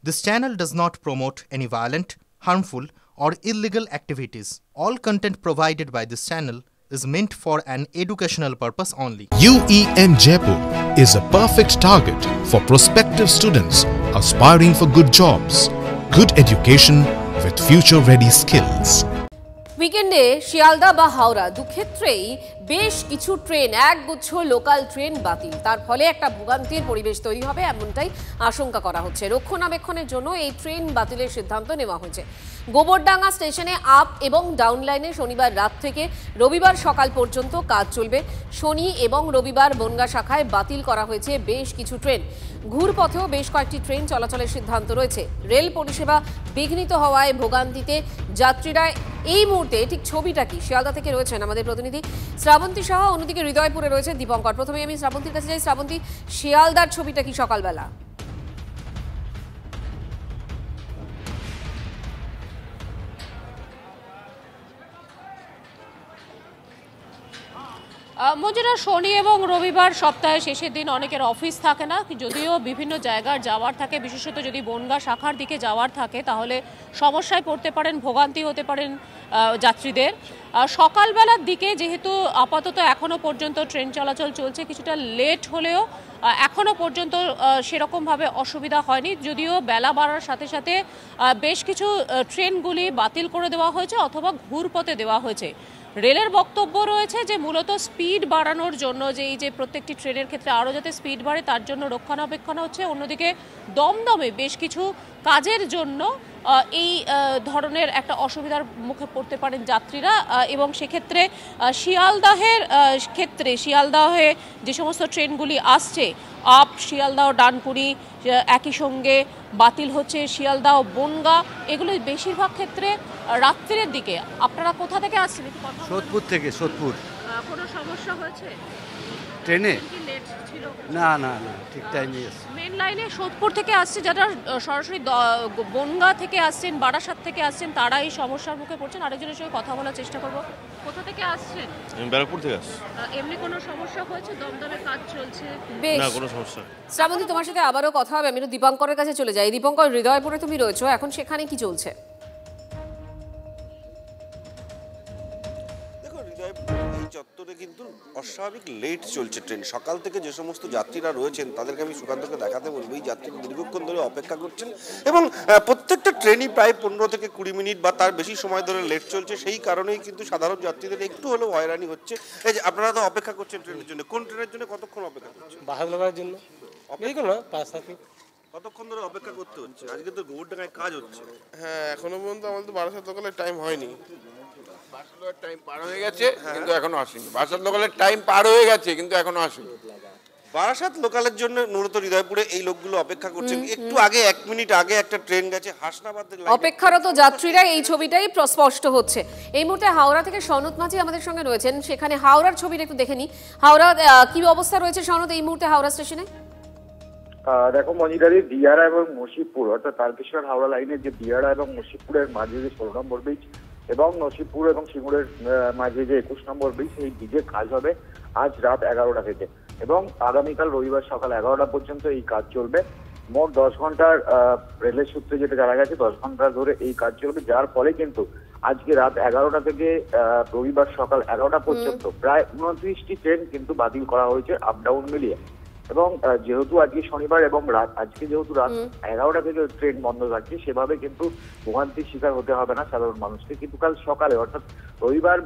This channel does not promote any violent, harmful, or illegal activities. All content provided by this channel is meant for an educational purpose only. UEN Jaipur is a perfect target for prospective students aspiring for good jobs, good education with future-ready skills. উইকেন্ডে শিয়ালদা বা হাওড়া দুক্ষেত্রেই বেশ কিছু train একগুচ্ছ local train বাতিল। তার ফলে একটা ভোগান্তির পরিবেশ তৈরি হবে এমনটাই আশঙ্কা করা হচ্ছে। রক্ষণাবেক্ষণের জন্য এই ট্রেন বাতিলের সিদ্ধান্ত নেওয়া হয়েছে। গোবরডাঙ্গা স্টেশনে আপ এবং ডাউন লাইনে শনিবার রাত থেকে রবিবার সকাল পর্যন্ত কাজ চলবে। শনি এবং রবিবার বনগাঁ শাখায় বাতিল করা হয়েছে বেশ কিছু ট্রেন। ঘুরপথেও বেশ কয়েকটি ট্রেন চলাচলের সিদ্ধান্ত রয়েছে। রেল পরিষেবা বিঘ্নিত হওয়ায় ভোগান্তিতে যাত্রীরা। এই মুহূর্তে ঠিক ছবিটা কি, শিয়ালদা থেকে রয়েছেন আমাদের প্রতিনিধি শ্রাবন্তী সাহা, অন্যদিকে হৃদয়পুরে রয়েছে দীপঙ্কর। প্রথমে আমি শ্রাবন্তীর কাছে যাই। শ্রাবন্তী, শিয়ালদার ছবিটা কি সকালবেলা? মঞ্জুরা, শনি এবং রবিবার সপ্তাহের শেষের দিন অনেকের অফিস থাকে না, যদিও বিভিন্ন জায়গার যাওয়ার থাকে, বিশেষত যদি বনগাঁ শাখার দিকে যাওয়ার থাকে তাহলে সমস্যায় পড়তে পারেন, ভোগান্তি হতে পারেন যাত্রীদের। সকালবেলার দিকে যেহেতু আপাতত এখনও পর্যন্ত ট্রেন চলাচল চলছে, কিছুটা লেট হলেও এখনও পর্যন্ত সেরকমভাবে অসুবিধা হয়নি, যদিও বেলা বাড়ার সাথে সাথে বেশ কিছু ট্রেনগুলি বাতিল করে দেওয়া হয়েছে অথবা ঘুরপথে দেওয়া হয়েছে। রেলের বক্তব্য রয়েছে যে মূলত স্পিড বাড়ানোর জন্য, যে এই যে প্রত্যেকটি ট্রেনের ক্ষেত্রে আরও যাতে স্পিড বাড়ে তার জন্য রক্ষণাবেক্ষণ হচ্ছে। অন্যদিকে দমদমে বেশ কিছু কাজের জন্য এই ধরনের একটা অসুবিধার মুখে পড়তে পারেন যাত্রীরা, এবং সেক্ষেত্রে শিয়ালদাহে যে সমস্ত ট্রেনগুলি আসছে, আপ শিয়ালদাহ ডানকুনি একই সঙ্গে বাতিল হচ্ছে, শিয়ালদাহ বনগাঁ, এগুলো বেশিরভাগ ক্ষেত্রে রাত্রির দিকে। আপনারা কোথা থেকে আসছেন? সোদপুর থেকে। সোদপুর। কোনো সমস্যা হয়েছে ট্রেনে? লেট ছিল? না না না, ঠিক টাইমে এসেছে। মেন লাইনে সোদপুর থেকে আসছে, যারা সরাসরি বনগাঁ থেকে আসছেন, বারাসাত থেকে আসছেন, তারা এই সমস্যার মুখে পড়ছেন। আরেকজনের সঙ্গে কথা বলার চেষ্টা করব। কোথা থেকে আসছেন? আমি ব্যারাকপুর থেকে আসছি। এমনি কোনো সমস্যা হয়েছে? দমদমে কাজ চলছে? না, কোনো সমস্যা। শ্রাবন্তী, তোমার সাথে আবারও কথা হবে। আমি একটু দীপঙ্করের কাছে চলে যাই। দীপঙ্কর, হৃদয়পুরে তুমি রয়েছো, এখন সেখানে কি চলছে? চত্বরে কিন্তু অস্বাভাবিক লেট চলছে ট্রেন। সকাল থেকে যে সমস্ত যাত্রীরা রয়েছেন তাদেরকে আমি সুকান্তকে দেখাতে বলবো, এই যাত্রীরা দীর্ঘক্ষণ ধরে অপেক্ষা করছেন এবং প্রত্যেকটা ট্রেনই প্রায় 15 থেকে 20 মিনিট বা তার বেশি সময় ধরে লেট চলছে। সেই কারণেই কিন্তু সাধারণ যাত্রীদের একটু হলেও হয়রানি হচ্ছে। এই যে আপনারা তো অপেক্ষা করছেন ট্রেনের জন্য, কোন ট্রেনের জন্য কতক্ষণ অপেক্ষা করছেন? বাহাদুরবাড়ির জন্য। কতক্ষণ ধরে অপেক্ষা করতে হচ্ছে? আজকে তো গোবরডাঙ্গায় কাজ হচ্ছে। হ্যাঁ, এখনো পর্যন্ত আমাদের বারাসাত লোকালের টাইম হয়নি। বারাসাত টাইম পার হয়ে গেছে কিন্তু এখনো আসেনি। বারাসাত লোকালের টাইম পার হয়ে গেছে কিন্তু এখনো আসেনি। বারাসাত লোকালের জন্য মূলত হৃদয়পুরে এই লোকগুলো অপেক্ষা করছেন। একটু আগে 1 মিনিট আগে একটা ট্রেন গেছে হাসনাবাদের লাইনে। অপেক্ষারত যাত্রীরা এই ছবিটাই স্পষ্ট হচ্ছে। এই মুহূর্তে হাওড়া থেকে সনৎ মাঝি আমাদের সঙ্গে রয়েছেন, সেখানে হাওড়ার ছবিটা একটু দেখে নি। হাওড়া কি অবস্থা রয়েছে সনৎ এই মুহূর্তে হাওড়া স্টেশনে? দেখো মঞ্জিদারি, দিয়ারা এবং মুশিবপুর অর্থাৎ তারকেশ্বর হাওড়া লাইনের যে দিয়ারা এবং মুশিবপুরের মাঝে যে 16 নম্বর ব্রিজ এবং নসিবপুর এবং সিঙ্গুরের মাঝে যে 21 নম্বর ব্রিজ, এই ব্রিজের কাজ হবে আজ রাত 11টা থেকে এবং আগামীকাল রবিবার সকাল 11টা পর্যন্ত এই কাজ চলবে। মোট 10 ঘন্টার রেলের সূত্রে যেটা জানা গেছে 10 ঘন্টা ধরে এই কাজ চলবে, যার ফলে কিন্তু আজকে রাত 11টা থেকে রবিবার সকাল 11টা পর্যন্ত প্রায় 29টি ট্রেন কিন্তু বাতিল করা হয়েছে আপ ডাউন মিলিয়ে। এবং যেহেতু আজকে শনিবার এবং আজকে যেহেতু রাত 11টা থেকে ট্রেন বন্ধ থাকছে, সেভাবে কিন্তু ভোগান্তির শিকার হতে হবে না সাধারণ মানুষকে। কিন্তু কাল সকালে অর্থাৎ রবিবার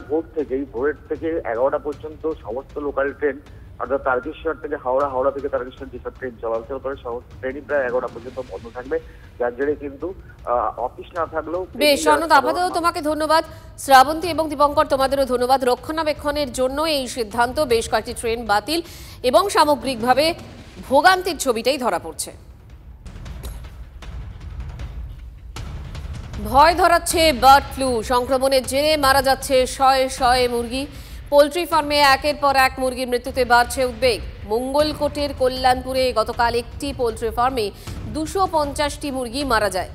ভোরের থেকে 11টা পর্যন্ত সমস্ত লোকাল ট্রেন অর্থাৎ তারকেশ্বর থেকে হাওড়া, হাওড়া থেকে তারকেশ্বর যেসব ট্রেন চলাচল করে সমস্ত ট্রেনই প্রায় 11টা পর্যন্ত বন্ধ থাকবে, যার জেরে কিন্তু অফিস না থাকলেও। বেশ সনৎ, আপাতত তোমাকে ধন্যবাদ। শ্রাবন্তী এবং দীপঙ্কর, তোমাদেরও ধন্যবাদ। রক্ষণাবেক্ষণের জন্য এই সিদ্ধান্ত, বেশ কয়েকটি ট্রেন বাতিল এবং সামগ্রিকভাবে ভোগান্তির ছবিটাই ধরা পড়ছে। ভয় ধরাচ্ছে বার্ড ফ্লু সংক্রমণের জেরে মারা যাচ্ছে শয়ে শয়ে মুরগি। পোলট্রি ফার্মে একের পর এক মুরগির মৃত্যুতে বাড়ছে উদ্বেগ। মঙ্গলকোটের কল্যাণপুরে গতকাল একটি পোলট্রি ফার্মে 250টি মুরগি মারা যায়।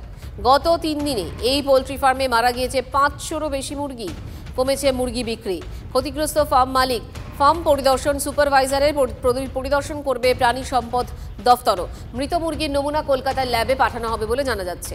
গত 3 দিনে এই পোলট্রি ফার্মে মারা গিয়েছে 500রও বেশি মুরগি। কমেছে মুরগি বিক্রি। ক্ষতিগ্রস্ত ফার্ম মালিক। ফার্ম পরিদর্শন সুপারভাইজারের পরিদর্শন করবে প্রাণী সম্পদ দফতরও। মৃত মুরগির নমুনা কলকাতার ল্যাবে পাঠানো হবে বলে জানা যাচ্ছে।